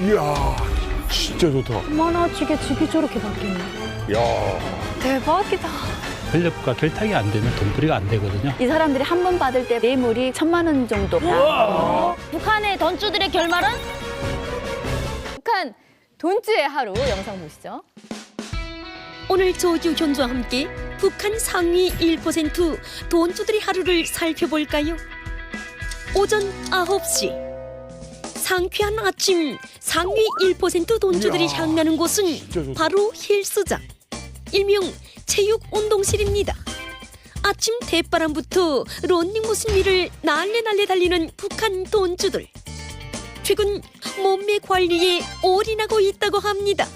이야, 진짜 좋다. 만화지게 집이 저렇게 바뀌네. 야, 대박이다. 권력과 결탁이 안 되면 돈벌이가 안 되거든요. 이 사람들이 한 번 받을 때 뇌물이 1,000만 원 정도. 북한의 돈주들의 결말은? 북한 돈주의 하루 영상 보시죠. 오늘 조유현과 함께 북한 상위 1% 돈주들의 하루를 살펴볼까요? 오전 9시 상쾌한 아침 상위 1% 돈주들이 이야, 향하는 곳은 진짜 좋다. 바로 헬스장, 일명 체육운동실입니다. 아침 대바람부터 런닝머신 위를 날래날래 달리는 북한 돈주들. 최근 몸매 관리에 올인하고 있다고 합니다.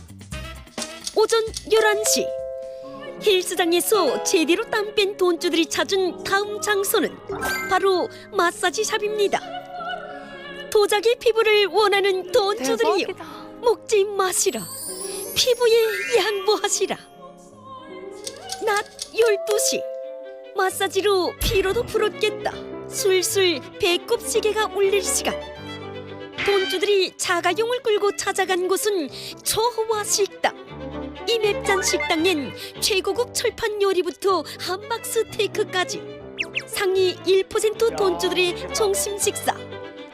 오전 11시 헬스장에서 제대로 땀 뺀 돈주들이 찾은 다음 장소는 바로 마사지샵입니다. 도자기 피부를 원하는 돈주들이요, 대박이다. 먹지 마시라, 피부에 양보하시라. 낮 12시 마사지로 피로도 풀었겠다. 술술 배꼽 시계가 울릴 시간. 돈주들이 자가용을 끌고 찾아간 곳은 저호와 식당. 이 맵잔 식당엔 최고급 철판 요리부터 함박 스테이크까지 상위 1% 돈주들의 점심 식사.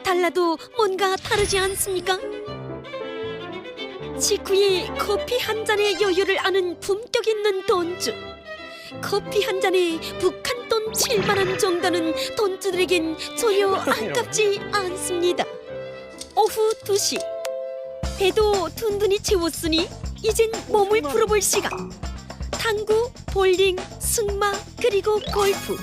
달라도 뭔가 다르지 않습니까? 식후에 커피 한 잔의 여유를 아는 품격 있는 돈주. 커피 한 잔에 북한 돈 7만 원 정도는 돈주들에겐 전혀 아깝지 않습니다. 오후 2시 배도 든든히 채웠으니 이젠 몸을 풀어볼 시간. 탁구, 볼링, 승마 그리고 골프,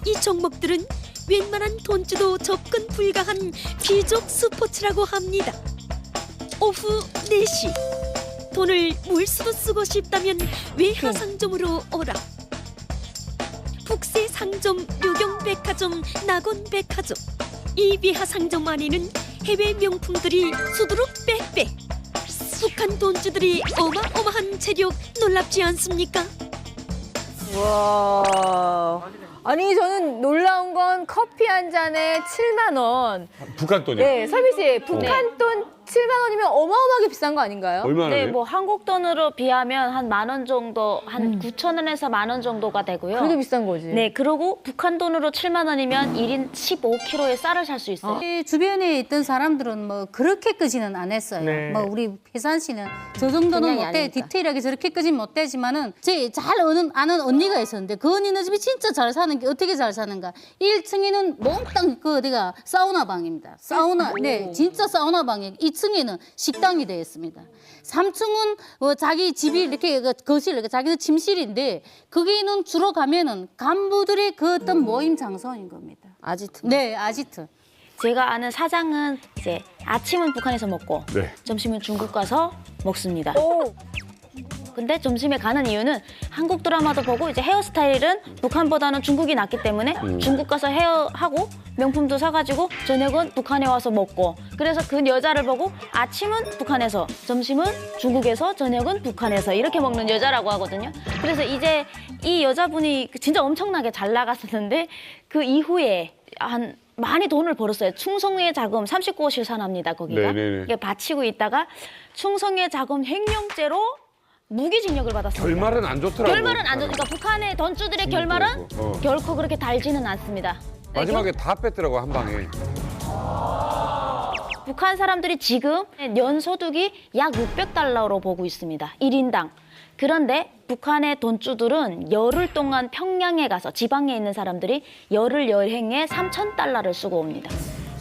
이 종목들은 웬만한 돈주도 접근 불가한 귀족 스포츠라고 합니다. 오후 4시 돈을 물수도 쓰고 싶다면 외화상점으로 오라. 북새상점, 묘경백화점, 낙원백화점, 이 외화상점 안에는 해외 명품들이 수두룩 빽빽. 북한 돈주들이 어마어마한 재력 놀랍지 않습니까? 와. 아니 저는 놀라운 건 커피 한 잔에 7만 원. 북한 돈이요? 네, 설비 씨, 북한 돈 7만 원이면 어마어마하게 비싼 거 아닌가요? 얼마나 네, 해요? 뭐 한국 돈으로 비하면 한 10,000원 정도, 한 9,000원에서 10,000원 정도가 되고요. 그래도 비싼 거지. 네, 그리고 북한 돈으로 7만 원이면 1인 15kg의 쌀을 살 수 있어요. 이 주변에 있던 사람들은 뭐 그렇게까지는 안 했어요. 네. 뭐 우리 혜산 씨는 저 정도는 그냥이 못돼, 아니니까. 디테일하게 저렇게까지는 못되지만은 제 잘 아는 언니가 있었는데 그 언니는 집이 진짜 잘 사는 게 어떻게 잘 사는가? 1층에는 몽땅 그 어디가 사우나 방입니다. 사우나, 네, 진짜 사우나 방에 2층에는 식당이 되어 있습니다. 3층은 자기 집이 이렇게 거실, 이렇게 자기의 침실인데 거기는 주로 가면은 간부들의 그 어떤 모임 장소인 겁니다. 아지트. 네, 아지트. 제가 아는 사장은 이제 아침은 북한에서 먹고 네. 점심은 중국 가서 먹습니다. 오. 근데 점심에 가는 이유는 한국 드라마도 보고 이제 헤어스타일은 북한보다는 중국이 낫기 때문에 중국 가서 헤어하고 명품도 사가지고 저녁은 북한에 와서 먹고, 그래서 그 여자를 보고 아침은 북한에서, 점심은 중국에서, 저녁은 북한에서 이렇게 먹는 여자라고 하거든요. 그래서 이제 이 여자분이 진짜 엄청나게 잘 나갔었는데 그 이후에 많이 돈을 벌었어요. 충성회 자금 39호실 산합니다, 거기가. 네네네. 이게 바치고 있다가 충성회 자금 횡령죄로 무기징역을 받았습니다. 결말은 안 좋더라고. 결말은 안 좋으니까 북한의 돈주들의 결말은 결코 그렇게 달지는 않습니다. 마지막에 다 뺐더라고, 한 방에. 북한 사람들이 지금 연소득이 약 600달러로 보고 있습니다. 1인당. 그런데 북한의 돈주들은 열흘 동안 평양에 가서, 지방에 있는 사람들이 열흘 여행에 3,000달러를 쓰고 옵니다.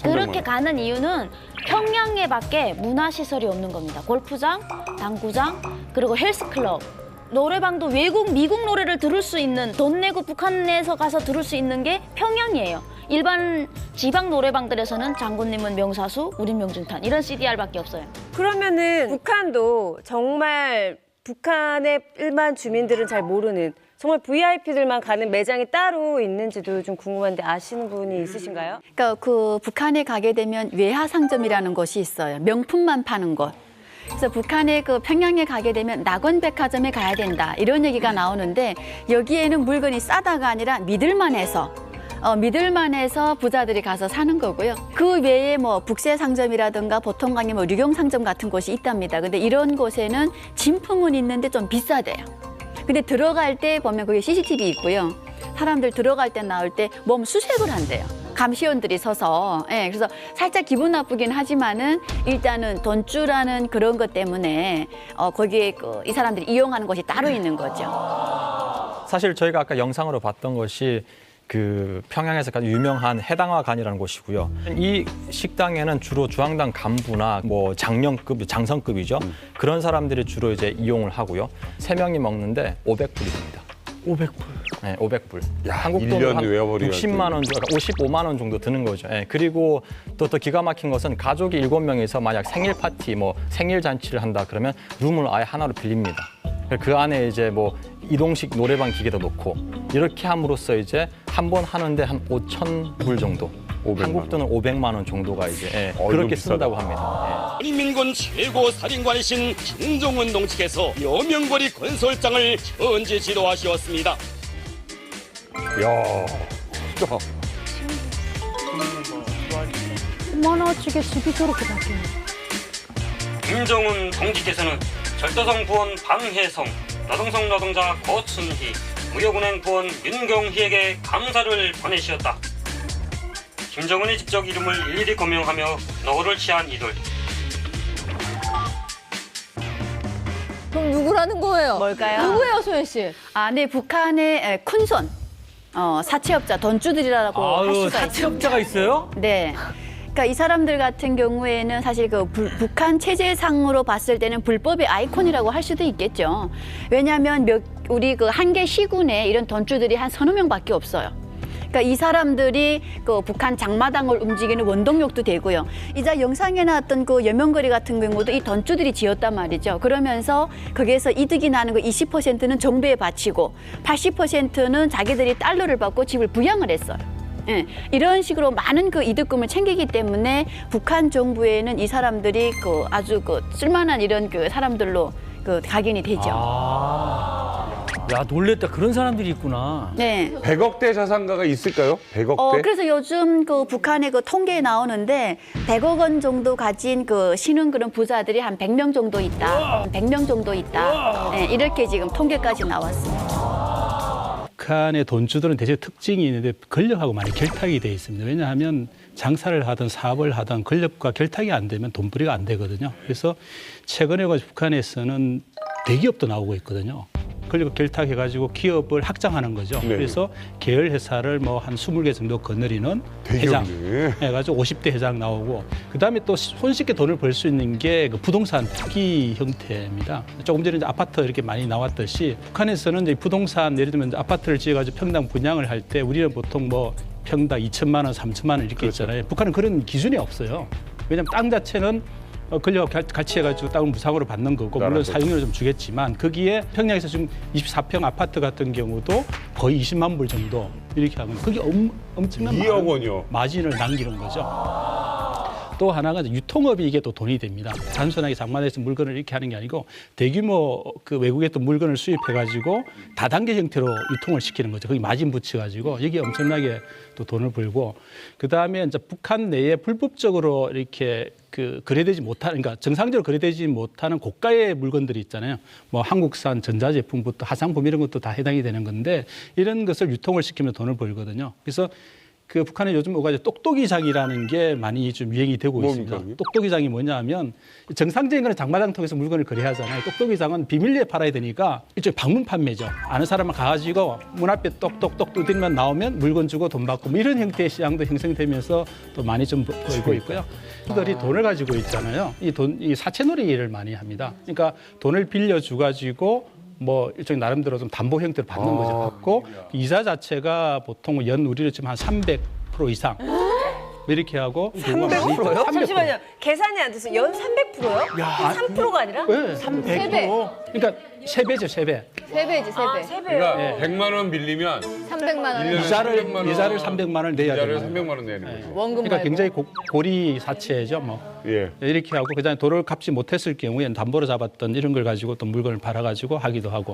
그렇게 가는 이유는 평양에밖에 문화시설이 없는 겁니다. 골프장, 당구장, 그리고 헬스클럽, 노래방도 외국, 미국 노래를 들을 수 있는, 돈 내고 북한에서 가서 들을 수 있는 게 평양이에요. 일반 지방 노래방들에서는 장군님은 명사수, 우린 명중탄 이런 CDR밖에 없어요. 그러면은 북한도 정말 북한의 일반 주민들은 잘 모르는, 정말 VIP들만 가는 매장이 따로 있는지도 좀 궁금한데 아시는 분이 있으신가요? 그러니까 그 북한에 가게 되면 외화상점이라는 곳이 있어요. 명품만 파는 곳. 그래서 북한에 그 평양에 가게 되면 낙원백화점에 가야 된다, 이런 얘기가 나오는데 여기에는 물건이 싸다가 아니라 믿을만해서 믿을만해서 부자들이 가서 사는 거고요. 그 외에 뭐 북새상점이라든가 보통강의 뭐 류경상점 같은 곳이 있답니다. 근데 이런 곳에는 진품은 있는데 좀 비싸대요. 근데 들어갈 때 보면 거기 CCTV 있고요. 사람들 들어갈 때 나올 때 몸 수색을 한대요. 감시원들이 서서. 예, 그래서 살짝 기분 나쁘긴 하지만은 일단은 돈주라는 그런 것 때문에 거기에 이 사람들이 이용하는 곳이 따로 있는 거죠. 사실 저희가 아까 영상으로 봤던 것이 그 평양에서 가장 유명한 해당화관이라는 곳이고요. 이 식당에는 주로 중앙당 간부나 뭐 장령급, 장성급이죠. 그런 사람들이 주로 이제 이용을 하고요. 3명이 먹는데 500불입니다. 500불. 네, 500불. 야, 한국 1년 돈으로 한 외워버리면 60만 원, 55만 원 정도 드는 거죠. 예, 그리고 또 기가 막힌 것은 가족이 7명이서 만약 생일 파티, 뭐 생일 잔치를 한다 그러면 룸을 아예 하나로 빌립니다. 그 안에 이제 뭐 이동식 노래방 기계도 놓고 이렇게 함으로써 이제 한 번 하는데 한 5,000불 정도. 500만 한국 돈은 500만 원 정도가 이제 그렇게 쓴다고 합니다. 인민군 최고 사령관이신 김정은 동측에서 여명거리 건설장을 현재 지도하시었습니다. 야, 진짜. 얼마나 어떻게 집이 저렇게 바뀌냐. 김정은 동지께서는 절도성 부원 방혜성, 노동성 노동자 고춘희, 무역은행 부원 윤경희에게 감사를 보내시었다. 김정은이 직접 이름을 일일이 고명하며 노고를 취한 이들. 그럼 누구라는 거예요? 뭘까요? 누구예요, 소연 씨? 네, 북한의 큰손. 사채업자, 돈주들이라고 할 수가 사채업자가 있어요? 네. 그러니까 이 사람들 같은 경우에는 사실 그 북한 체제상으로 봤을 때는 불법의 아이콘이라고 할 수도 있겠죠. 왜냐하면 우리 그 한 개 시군에 이런 돈주들이 한 서너 명밖에 없어요. 그러니까 이 사람들이 그 북한 장마당을 움직이는 원동력도 되고요. 이자 영상에 나왔던 그 여명거리 같은 경우도 이 돈주들이 지었단 말이죠. 그러면서 거기에서 이득이 나는 거 20%는 정부에 바치고 80%는 자기들이 달러를 받고 집을 부양을 했어요. 예, 이런 식으로 많은 그 이득금을 챙기기 때문에 북한 정부에는 이 사람들이 그 아주 그 쓸만한 이런 그 사람들로 그 각인이 되죠. 야, 놀랬다. 그런 사람들이 있구나. 네. 100억대 자산가가 있을까요? 100억대? 그래서 요즘 그 북한의 그 통계에 나오는데 100억 원 정도 가진 그 신흥 그런 부자들이 한 100명 정도 있다. 100명 정도 있다. 네, 이렇게 지금 통계까지 나왔습니다. 북한의 돈주들은 대체 특징이 있는데 권력하고 많이 결탁이 돼 있습니다. 왜냐하면 장사를 하든 사업을 하든 권력과 결탁이 안 되면 돈벌이가 안 되거든요. 그래서 최근에 북한에서는 대기업도 나오고 있거든요. 권력을 결탁해가지고 기업을 확장하는 거죠. 네. 그래서 계열 회사를 뭐 한 20개 정도 거느리는 회장 해가지고 50대 회장 나오고, 그다음에 또 손쉽게 돈을 벌 수 있는 게 그 부동산 투기 형태입니다. 조금 전에 이제 아파트 이렇게 많이 나왔듯이 북한에서는 이제 부동산 예를 들면 아파트를 지어가지고 평당 분양을 할 때 우리는 보통 뭐 평당 2천만 원, 3천만 원 이렇게 그렇죠. 있잖아요. 북한은 그런 기준이 없어요. 왜냐하면 땅 자체는 권력과 같이 해가지고 땅을 무상으로 받는 거고, 물론 사용료를 좀 주겠지만 거기에 평양에서 지금 24평 아파트 같은 경우도 거의 20만 불 정도 이렇게 하면 그게 엄청난 2억 원이요. 마진을 남기는 거죠. 또 하나가 이제 유통업이 이게 또 돈이 됩니다. 단순하게 장마당에서 물건을 이렇게 하는 게 아니고 대규모 그 외국에 또 물건을 수입해가지고 다단계 형태로 유통을 시키는 거죠. 거기 마진 붙여가지고 여기 엄청나게 또 돈을 벌고, 그 다음에 이제 북한 내에 불법적으로 이렇게 그 거래되지 못하는, 그러니까 정상적으로 거래되지 못하는 고가의 물건들이 있잖아요. 뭐 한국산 전자제품부터 화장품 이런 것도 다 해당이 되는 건데 이런 것을 유통을 시키면 돈을 벌거든요. 그래서 그 북한에 요즘 뭐가 똑똑이장이라는 게 많이 좀 유행이 되고 있습니다. 똑똑이장이 뭐냐면 정상적인 거는 장마당 통해서 물건을 거래하잖아요. 똑똑이장은 비밀리에 팔아야 되니까 일종의 방문 판매죠. 아는 사람을 가가지고 문 앞에 똑똑똑 두드리면 나오면 물건 주고 돈 받고 뭐 이런 형태의 시장도 형성되면서 또 많이 좀 보이고 있고요. 그들이 돈을 가지고 있잖아요. 이 사채놀이를 많이 합니다. 그러니까 돈을 빌려주 가지고 뭐 일종의 나름대로 좀 담보 형태로 받는 거죠. 받고 이자 자체가 보통 연 우리로 지금 한 300% 이상 이렇게 하고 300%요? 잠시만요. 계산이 안 돼서 연 300%요? 3%가 아니라? 네, 300%. 그러니까 3배죠, 3배. 3배지, 3배. 3배요? 그러니까 100만 원 빌리면 300만 원. 1년에 이자를 300만 원을 내야 돼요. 이자를 300만 원 내는 거죠. 원금 그러니까 말고. 굉장히 고리 사채죠, 뭐. 예. 이렇게 하고 그다음에 돈을 갚지 못했을 경우에는 담보로 잡았던 이런 걸 가지고 또 물건을 팔아가지고 하기도 하고.